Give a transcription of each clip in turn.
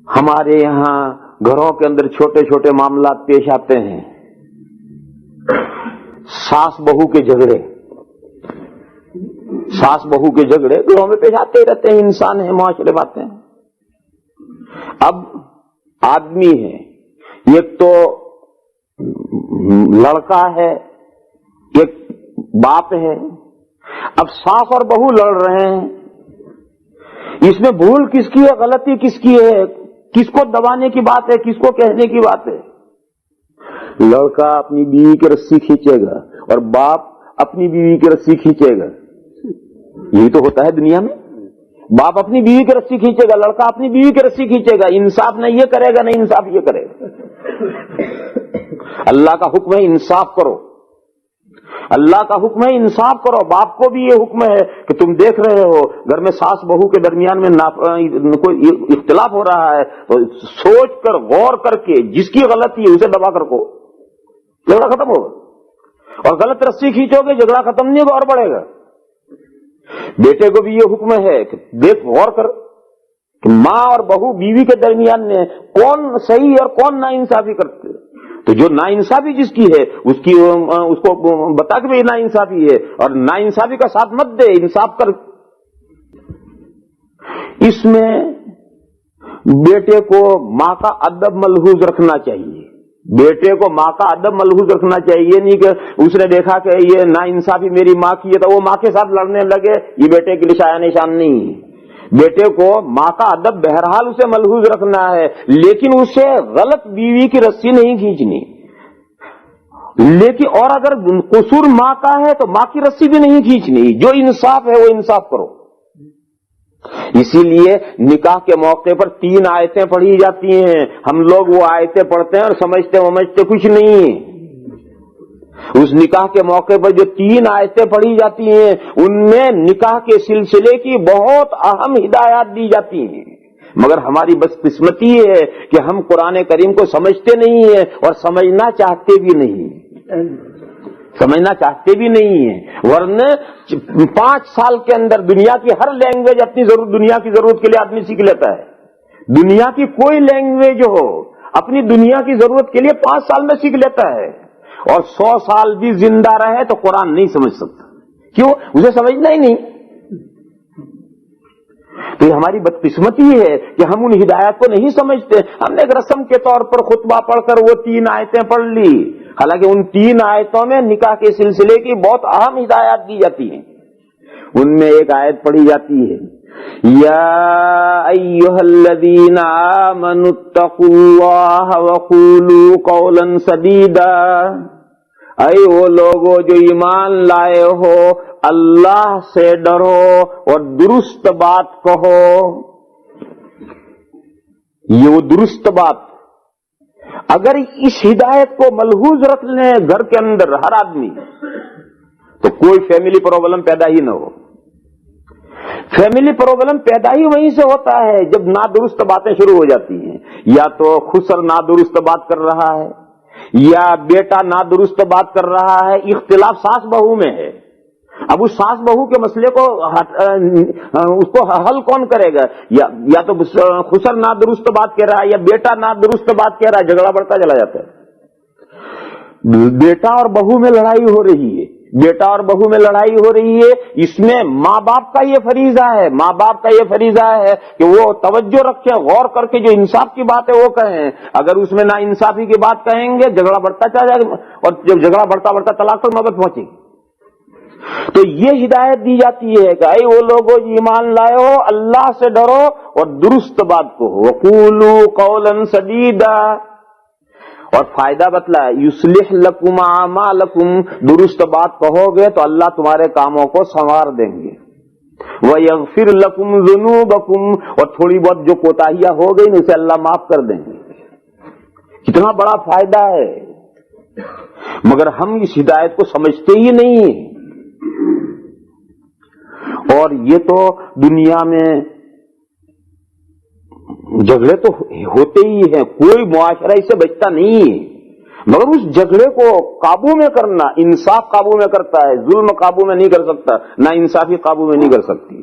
ہمارے یہاں گھروں کے اندر چھوٹے چھوٹے معاملات پیش آتے ہیں، ساس بہو کے جھگڑے، ساس بہو کے جھگڑے گھروں میں پیش آتے ہی رہتے ہیں، انسان ہے، معاشرے باتیں ہیں۔ اب آدمی ہے، ایک تو لڑکا ہے، ایک باپ ہے، اب ساس اور بہو لڑ رہے ہیں، اس میں بھول کس کی ہے، غلطی کس کی ہے، کس کو دبانے کی بات ہے، کس کو کہنے کی بات ہے؟ لڑکا اپنی بیوی کی رسی کھینچے گا اور باپ اپنی بیوی کی رسی کھینچے گا، یہی تو ہوتا ہے دنیا میں، باپ اپنی بیوی کی رسی کھینچے گا، لڑکا اپنی بیوی کی رسی کھینچے گا، انصاف نہ یہ کرے گا نہ انصاف یہ کرے گا۔ اللہ کا حکم ہے انصاف کرو، اللہ کا حکم ہے انصاف کرو۔ باپ کو بھی یہ حکم ہے کہ تم دیکھ رہے ہو گھر میں ساس بہو کے درمیان میں کوئی اختلاف ہو رہا ہے تو سوچ کر غور کر کے جس کی غلطی ہے اسے دبا کر کو، جھگڑا ختم ہوگا۔ اور غلط رسی کھینچو گے جھگڑا ختم نہیں ہوگا اور بڑھے گا۔ بیٹے کو بھی یہ حکم ہے کہ دیکھ غور کر کہ ماں اور بہو بیوی کے درمیان میں کون صحیح اور کون ناانصافی کرتے، تو جو ناانصافی جس کی ہے اس کو بتا کہ یہ ناانصافی ہے اور ناانصافی کا ساتھ مت دے، انصاف کر۔ اس میں بیٹے کو ماں کا ادب ملحوظ رکھنا چاہیے، بیٹے کو ماں کا ادب ملحوظ رکھنا چاہیے، نہیں کہ اس نے دیکھا کہ یہ ناانصافی میری ماں کی ہے تو وہ ماں کے ساتھ لڑنے لگے، یہ بیٹے کے لیے شایع نشان نہیں ہے۔ بیٹے کو ماں کا ادب بہرحال اسے ملحوظ رکھنا ہے، لیکن اسے غلط بیوی کی رسی نہیں کھینچنی، لیکن اور اگر قصور ماں کا ہے تو ماں کی رسی بھی نہیں کھینچنی، جو انصاف ہے وہ انصاف کرو۔ اسی لیے نکاح کے موقع پر 3 آیتیں پڑھی جاتی ہیں، ہم لوگ وہ آیتیں پڑھتے ہیں اور سمجھتے کچھ نہیں ہیں۔ اس نکاح کے موقع پر جو 3 آیتیں پڑھی جاتی ہیں ان میں نکاح کے سلسلے کی بہت اہم ہدایات دی جاتی ہیں، مگر ہماری بدقسمتی یہ ہے کہ ہم قرآن کریم کو سمجھتے نہیں ہیں اور سمجھنا چاہتے بھی نہیں، سمجھنا چاہتے بھی نہیں ہیں۔ ورنہ 5 سال کے اندر دنیا کی ہر لینگویج اپنی دنیا کی ضرورت کے لیے آدمی سیکھ لیتا ہے، دنیا کی کوئی لینگویج ہو اپنی دنیا کی ضرورت کے لیے 5 سال میں سیکھ لیتا ہے، اور 100 سال بھی زندہ رہے تو قرآن نہیں سمجھ سکتا، کیوں؟ اسے سمجھنا ہی نہیں۔ تو یہ ہماری بدقسمتی ہے کہ ہم ان ہدایات کو نہیں سمجھتے، ہم نے ایک رسم کے طور پر خطبہ پڑھ کر وہ 3 آیتیں پڑھ لی، حالانکہ ان 3 آیتوں میں نکاح کے سلسلے کی بہت اہم ہدایات دی جاتی ہیں۔ ان میں ایک آیت پڑھی جاتی ہے، یا ایھا الذین آمنوا اتقوا اللہ وقولوا قولا سدیدا، اے وہ لوگوں جو ایمان لائے ہو اللہ سے ڈرو اور درست بات کہو۔ یہ وہ درست بات، اگر اس ہدایت کو ملحوظ رکھ لیں گھر کے اندر ہر آدمی تو کوئی فیملی پرابلم پیدا ہی نہ ہو۔ فیملی پرابلم پیدا ہی وہیں سے ہوتا ہے جب نادرست باتیں شروع ہو جاتی ہیں، یا تو خسر نادرست بات کر رہا ہے یا بیٹا نادرست بات کر رہا ہے، اختلاف ساس بہو میں ہے، اب اس ساس بہو کے مسئلے کو اس کو حل کون کرے گا؟ یا تو خسر نادرست بات کہہ رہا ہے یا بیٹا نادرست بات کہہ رہا ہے، جھگڑا بڑھتا چلا جاتا ہے۔ بیٹا اور بہو میں لڑائی ہو رہی ہے، بیٹا اور بہو میں لڑائی ہو رہی ہے، اس میں ماں باپ کا یہ فریضہ ہے، ماں باپ کا یہ فریضہ ہے کہ وہ توجہ رکھیں، غور کر کے جو انصاف کی بات ہے وہ کہیں، اگر اس میں نا انصافی کی بات کہیں گے جھگڑا بڑھتا چلا جائے گا، اور جب جھگڑا بڑھتا بڑھتا طلاق پر نوبت پہنچے گی۔ تو یہ ہدایت دی جاتی ہے کہ اے وہ لوگوں جو ایمان لائے ہو اللہ سے ڈرو اور درست بات کو وقولوا قولا سدیدا، اور فائدہ بتلا ہے یصلح لکم اعمالکم، درست بات کہو گے تو اللہ تمہارے کاموں کو سنوار دیں گے، ویغفر لکم ذنوبکم، اور تھوڑی بہت جو کوتاہیاں ہو گئی اسے اللہ معاف کر دیں گے۔ کتنا بڑا فائدہ ہے، مگر ہم اس ہدایت کو سمجھتے ہی نہیں ہیں، اور یہ تو دنیا میں جھگڑے تو ہوتے ہی ہیں، کوئی معاشرہ اس سے بچتا نہیں ہے، مگر اس جھگڑے کو قابو میں کرنا، انصاف قابو میں کرتا ہے، ظلم قابو میں نہیں کر سکتا، نہ انصافی قابو میں نہیں کر سکتی۔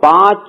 5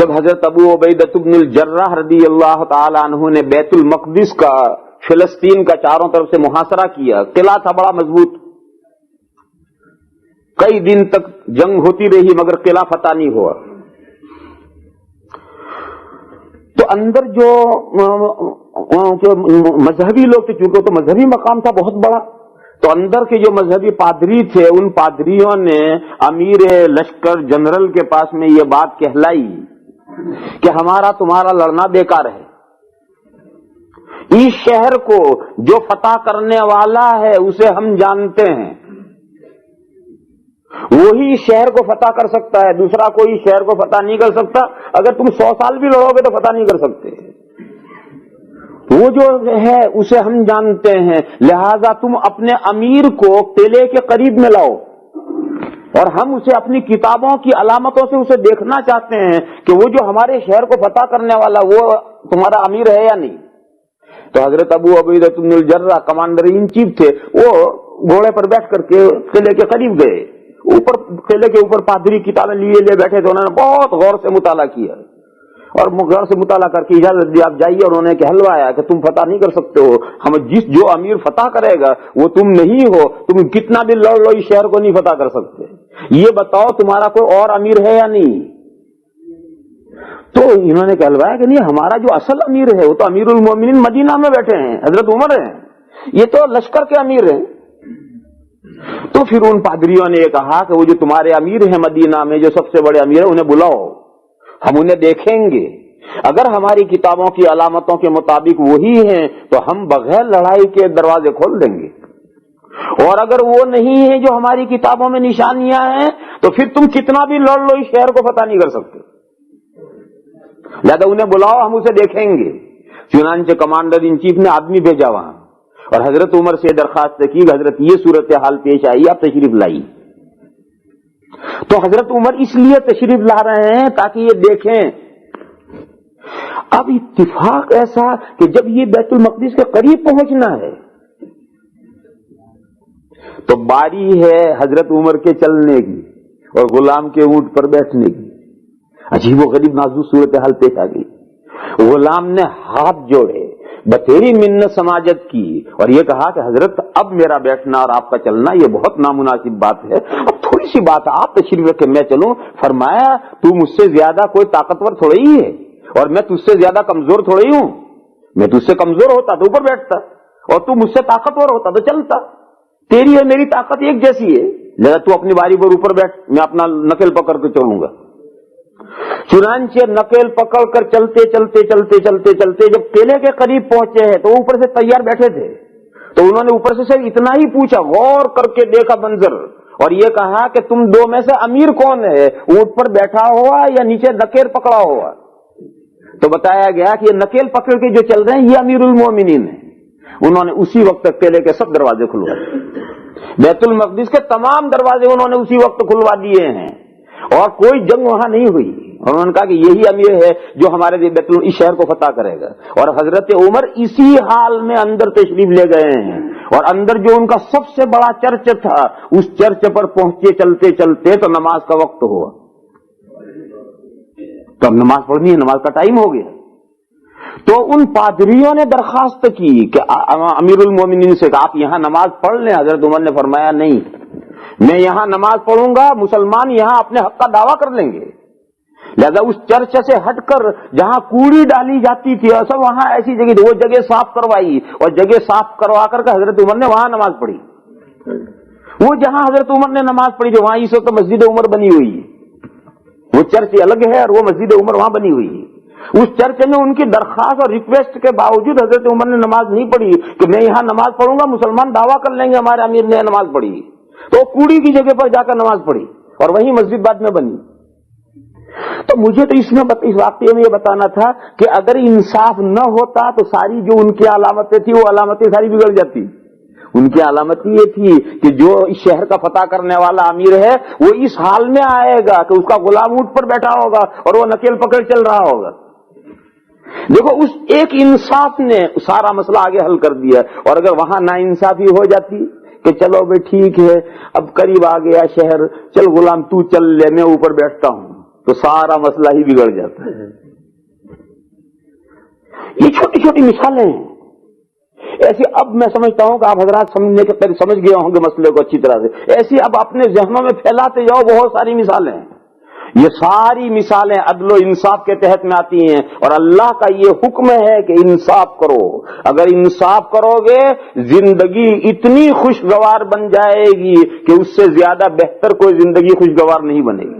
جب حضرت ابو عبیدہ بن الجراح رضی اللہ تعالی عنہ نے بیت المقدس کا، فلسطین کا چاروں طرف سے محاصرہ کیا، قلعہ تھا بڑا مضبوط، کئی دن تک جنگ ہوتی رہی مگر قلعہ فتح نہیں ہوا، تو اندر جو مذہبی لوگ تھے، چونکہ تو مذہبی مقام تھا بہت بڑا، تو اندر کے جو مذہبی پادری تھے ان پادریوں نے امیر لشکر جنرل کے پاس میں یہ بات کہلائی کہ ہمارا تمہارا لڑنا بیکار ہے، اس شہر کو جو فتح کرنے والا ہے اسے ہم جانتے ہیں، وہی شہر کو فتح کر سکتا ہے، دوسرا کوئی شہر کو فتح نہیں کر سکتا، اگر تم 100 سال بھی لڑو گے تو فتح نہیں کر سکتے، وہ جو ہے اسے ہم جانتے ہیں، لہذا تم اپنے امیر کو قلعے کے قریب میں لاؤ، اور ہم اسے اپنی کتابوں کی علامتوں سے اسے دیکھنا چاہتے ہیں کہ وہ جو ہمارے شہر کو فتح کرنے والا وہ تمہارا امیر ہے یا نہیں۔ تو حضرت ابو عبیدہ بن الجراح کمانڈر ان چیف تھے، وہ گھوڑے پر بیٹھ کر کے قلعے کے قریب گئے، اوپر قلعے کے اوپر پادری کتابیں لیے بیٹھے تھے، انہوں نے بہت غور سے مطالعہ کیا اور غور سے مطالعہ کر کے اجازت دی آپ جائیے، اور انہوں نے کہلوایا کہ تم فتح نہیں کر سکتے ہو، ہم جو امیر فتح کرے گا وہ تم نہیں ہو، تم کتنا بھی لڑ لو اس شہر کو نہیں فتح کر سکتے، یہ بتاؤ تمہارا کوئی اور امیر ہے یا نہیں؟ تو انہوں نے کہلوایا کہ نہیں، ہمارا جو اصل امیر ہے وہ تو امیر المومنین مدینہ میں بیٹھے ہیں، حضرت عمر ہیں، یہ تو لشکر کے امیر ہیں۔ تو پھر ان پادریوں نے یہ کہا کہ وہ جو تمہارے امیر ہیں مدینہ میں، جو سب سے بڑے امیر ہیں، انہیں بلاؤ، ہم انہیں دیکھیں گے، اگر ہماری کتابوں کی علامتوں کے مطابق وہی ہیں تو ہم بغیر لڑائی کے دروازے کھول دیں گے، اور اگر وہ نہیں ہیں جو ہماری کتابوں میں نشانیاں ہیں تو پھر تم کتنا بھی لڑ لو اس شہر کو فتح نہیں کر سکتے، لہذا انہیں بلاؤ، ہم اسے دیکھیں گے۔ چنانچہ کمانڈر ان چیف نے آدمی بھیجا وہاں اور حضرت عمر سے درخواست کی کہ حضرت یہ صورتحال پیش آئی، آپ تشریف لائی۔ تو حضرت عمر اس لیے تشریف لا رہے ہیں تاکہ یہ دیکھیں۔ اب اتفاق ایسا کہ جب یہ بیت المقدس کے قریب پہنچنا ہے تو باری ہے حضرت عمر کے چلنے کی اور غلام کے اونٹ پر بیٹھنے کی، عجیب و غریب نازک صورتحال پیش آ گئی۔ غلام نے ہاتھ جوڑے، بتیری منت سماجت کی اور یہ کہا کہ حضرت اب میرا بیٹھنا اور آپ کا چلنا یہ بہت نامناسب بات ہے، اب تھوڑی سی بات ہے، آپ تشریف رکھیں میں چلوں۔ فرمایا تو مجھ سے زیادہ کوئی طاقتور تھوڑی ہی ہے اور میں تجھ سے زیادہ کمزور تھوڑی ہوں، میں تجھ سے کمزور ہوتا تو اوپر بیٹھتا اور تو مجھ سے طاقتور ہوتا تو چلتا، تیری اور میری طاقت ایک جیسی ہے، لہذا تو اپنی باری پر اوپر بیٹھ، میں اپنا نکل پکڑ کے چلوں گا۔ چنانچہ نکیل پکڑ کر چلتے چلتے چلتے چلتے چلتے جب قلعے کے قریب پہنچے ہیں تو اوپر سے تیار بیٹھے تھے، تو انہوں نے اوپر سے صرف اتنا ہی پوچھا، غور کر کے دیکھا منظر اور یہ کہا کہ تم دو میں سے امیر کون ہے، اونٹ پر بیٹھا ہوا یا نیچے نکیل پکڑا ہوا؟ تو بتایا گیا کہ یہ نکیل پکڑ کے جو چل رہے ہیں یہ امیر المومنین ہیں۔ انہوں نے اسی وقت قلعے کے سب دروازے کھلوائے، بیت المقدس کے تمام دروازے انہوں نے اسی وقت کھلوا دیے ہیں اور کوئی جنگ وہاں نہیں ہوئی، اور انہوں نے کہا کہ یہی امیر ہے جو ہمارے اس شہر کو فتح کرے گا، اور حضرت عمر اسی حال میں اندر تشریف لے گئے ہیں، اور اندر جو ان کا سب سے بڑا چرچ تھا اس چرچ پر پہنچے چلتے چلتے تو نماز کا وقت ہوا، تو اب نماز پڑھنی ہے، نماز کا ٹائم ہو گیا۔ تو ان پادریوں نے درخواست کی کہ امیر المومنین سے کہ آپ یہاں نماز پڑھ لیں۔ حضرت عمر نے فرمایا نہیں، میں یہاں نماز پڑھوں گا، مسلمان یہاں اپنے حق کا دعویٰ کر لیں گے، لہذا اس چرچ سے ہٹ کر جہاں کوڑی ڈالی جاتی تھی اور سب وہاں ایسی جگہ تھی، وہ جگہ صاف کروائی اور جگہ صاف کروا کر کے حضرت عمر نے وہاں نماز پڑھی۔ وہ جہاں حضرت عمر نے نماز پڑھی جو وہاں اس وقت مسجد عمر بنی ہوئی ہے، وہ چرچ الگ ہے اور وہ مسجد عمر وہاں بنی ہوئی ہے۔ اس چرچ میں ان کی درخواست اور ریکویسٹ کے باوجود حضرت عمر نے نماز نہیں پڑھی کہ میں یہاں نماز پڑھوں گا، مسلمان دعویٰ کر لیں گے ہمارے امیر نے نماز پڑھی، تو کوڑی کی جگہ پر جا کر نماز پڑھی اور وہی مسجد بعد میں بنی۔ تو مجھے تو اس واقعے میں یہ بتانا تھا کہ اگر انصاف نہ ہوتا تو ساری جو ان کی علامتیں تھی وہ علامتیں ساری بگڑ جاتی۔ ان کی علامت یہ تھی کہ جو اس شہر کا فتح کرنے والا امیر ہے وہ اس حال میں آئے گا کہ اس کا غلام اونٹ پر بیٹھا ہوگا اور وہ نکیل پکڑ چل رہا ہوگا۔ دیکھو اس ایک انصاف نے سارا مسئلہ آگے حل کر دیا، اور اگر وہاں نا انصافی ہو جاتی کہ چلو بھائی ٹھیک ہے اب قریب آ گیا شہر، چل غلام تو چل لے میں اوپر بیٹھتا ہوں، تو سارا مسئلہ ہی بگڑ جاتا ہے. یہ چھوٹی چھوٹی مثالیں ہیں ایسی. اب میں سمجھتا ہوں کہ آپ حضرات سمجھ گئے ہوں گے مسئلے کو اچھی طرح سے. ایسی اب اپنے ذہنوں میں پھیلاتے جاؤ, بہت ساری مثالیں ہیں. یہ ساری مثالیں عدل و انصاف کے تحت میں آتی ہیں, اور اللہ کا یہ حکم ہے کہ انصاف کرو. اگر انصاف کرو گے زندگی اتنی خوشگوار بن جائے گی کہ اس سے زیادہ بہتر کوئی زندگی خوشگوار نہیں بنے گی.